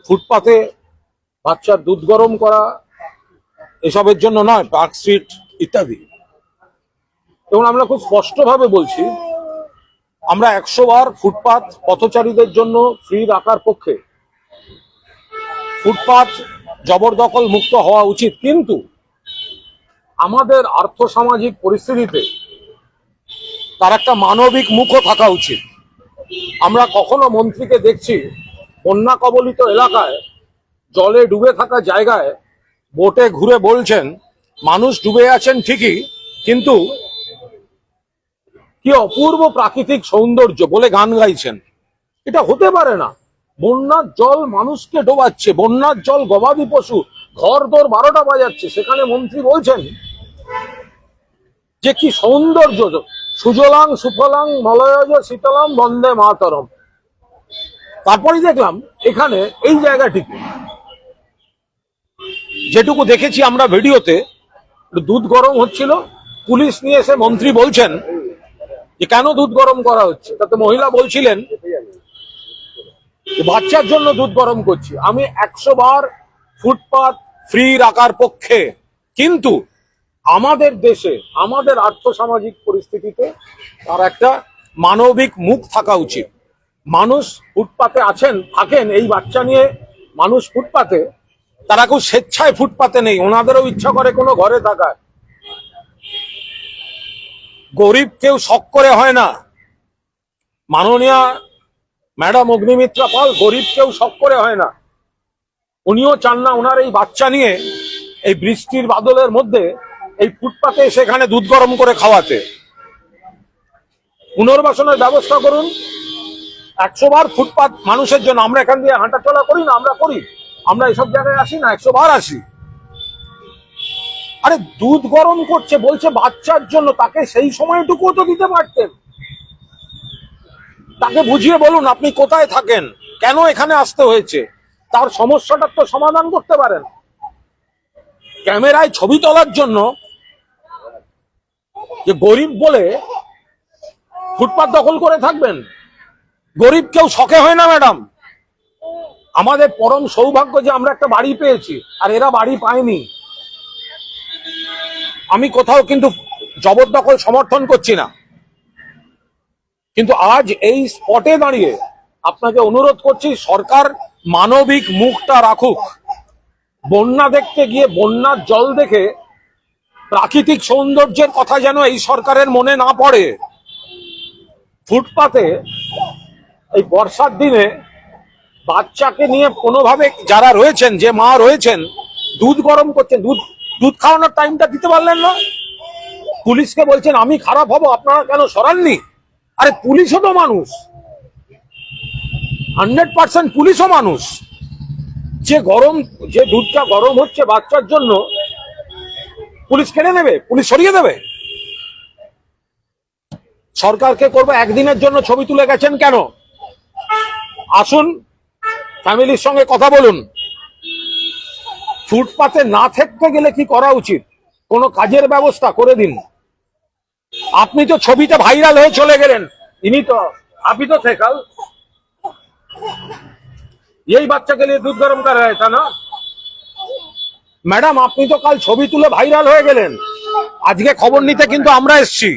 ফুটপাতে বাচ্চার দুধ গরম করা এসবের জন্য নয়, পার্ক স্ট্রিট ইত্যাদি। এবং আমরা খুব স্পষ্টভাবে বলছি, আমরা 100 বার ফুটপাত পথচারীদের জন্য ফ্রি রাখার পক্ষে। ফুটপাত জবরদখল মুক্ত হওয়া উচিত, কিন্তু আমাদের আর্থসামাজিক পরিস্থিতিতে তার একটা মানবিক মুখও থাকা উচিত। আমরা কখনো মন্ত্রীকে দেখছি বন্যা কবলিত এলাকায় জলে ডুবে থাকা জায়গায় বোটে ঘুরে বলছেন মানুষ ডুবে আছেন ঠিকই, কিন্তু কি অপূর্ব প্রাকৃতিক সৌন্দর্য বলে গান গাইছেন। এটা হতে পারে না। বন্যার জল মানুষকে ডোবাচ্ছে, বন্যার জল গবাদি পশু ঘর দোর 12টা বাজাচ্ছে, সেখানে মন্ত্রী বলছেন যে কি সৌন্দর্য, সুজলাং সুফলাং মলয়জ শীতলাম বন্দে মাতরম। তারপরে দেখলাম এখানে এই জায়গাটিতে যেটুকু দেখেছি আমরা ভিডিওতে, দুধ গরম হচ্ছিল, পুলিশ নিয়ে এসে মন্ত্রী বলছেন যে কেন দুধ গরম করা হচ্ছে। তাতে মহিলা বলছিলেন বাচ্চার জন্য দুধ গরম করছি। আমি 100 বার ফুটপাত ফ্রি রাখার পক্ষে, কিন্তু আমাদের দেশে আমাদের আর্থসামাজিক পরিস্থিতিতে তার একটা মানবিক মুখ থাকা উচিত। মানুষ ফুটপাতে থাকেন এই বাচ্চা নিয়ে, মানুষ ফুটপাতে, তারা কেউ স্বেচ্ছায় ফুটপাতে নেই, ওনাদেরও ইচ্ছা করে কোনো ঘরে থাকার। গরিব কেউ শখ করে হয় না। মাননীয়া ম্যাডাম অগ্নিমিত্রা পাল গরিব কেউ শখ করে হয় না। উনিও চান না ওনার এই বাচ্চা নিয়ে এই বৃষ্টির বাদলের মধ্যে এই ফুটপাতে সেখানে দুধ গরম করে খাওয়াতে। পুনর্বাসনের ব্যবস্থা করুন। 100 বার ফুটপাত মানুষের জন্য। আমরা এখান দিয়ে হাঁটাচলা করি না? আমরা করি। আমরা এসব জায়গায় আসি না? 100 বার আসি। আরে দুধ গরম করছে বলছে বাচ্চার জন্য, তাকে সেই সময়টুকুও তো দিতে পারতেন। তাকে বুঝিয়ে বলুন আপনি কোথায় থাকেন, কেন এখানে আসতে হয়েছে, তার সমস্যাটার তো সমাধান করতে পারেন। ক্যামেরায় ছবি তোলার জন্য যে গরিব বলে ফুটপাত দখল করে থাকবেন, গরিব কেউ শখে হয় না ম্যাডাম। আমাদের পরম সৌভাগ্য যে আমরা একটা বাড়ি পেয়েছি, আর এরা বাড়ি পায়নি। আমি কোথাও কিন্তু জবরদখল সমর্থন করছি না, কিন্তু আজ এই স্পটে দাঁড়িয়ে আপনাকে অনুরোধ করছি, সরকার মানবিক মুখটা রাখুক। বন্যা দেখতে গিয়ে বন্যার জল দেখে প্রাকৃতিক সৌন্দর্যের কথা যেন এই সরকারের মনে না পড়ে। ফুটপাতে এই বর্ষার দিনে বাচ্চাকে নিয়ে কোনোভাবে যারা রয়েছেন, যে মা রয়েছেন, দুধ গরম করছেন, দুধ খাওয়ানোর টাইমটা দিতে পারলেন না। পুলিশকে বলছেন আমি খারাপ হব, আপনারা কেন সরাননি? আরে পুলিশও তো মানুষ, 100% পুলিশও মানুষ। যে দুধটা গরম হচ্ছে বাচ্চার জন্য, পুলিশ কেড়ে নেবে? পুলিশ সরিয়ে দেবে? সরকারকে করবো, একদিনের জন্য ছবি তুলে গেছেন কেন? আসুন ফ্যামিলির সঙ্গে কথা বলুন। ফুটপাতে না থাকতে গেলে কি করা উচিত, কোনো কাজের ব্যবস্থা করে দিন। আপনি তো ছবিতে ভাইরাল হয়ে চলে গেলেন, আপনি তো থেকাল এই বাচ্চাকে নিয়ে দুধ গরম করা হয় তা না ম্যাডাম। আপনি তো কাল ছবি তুলে ভাইরাল হয়ে গেলেন, আজকে খবর নিতে কিন্তু আমরা এসছি।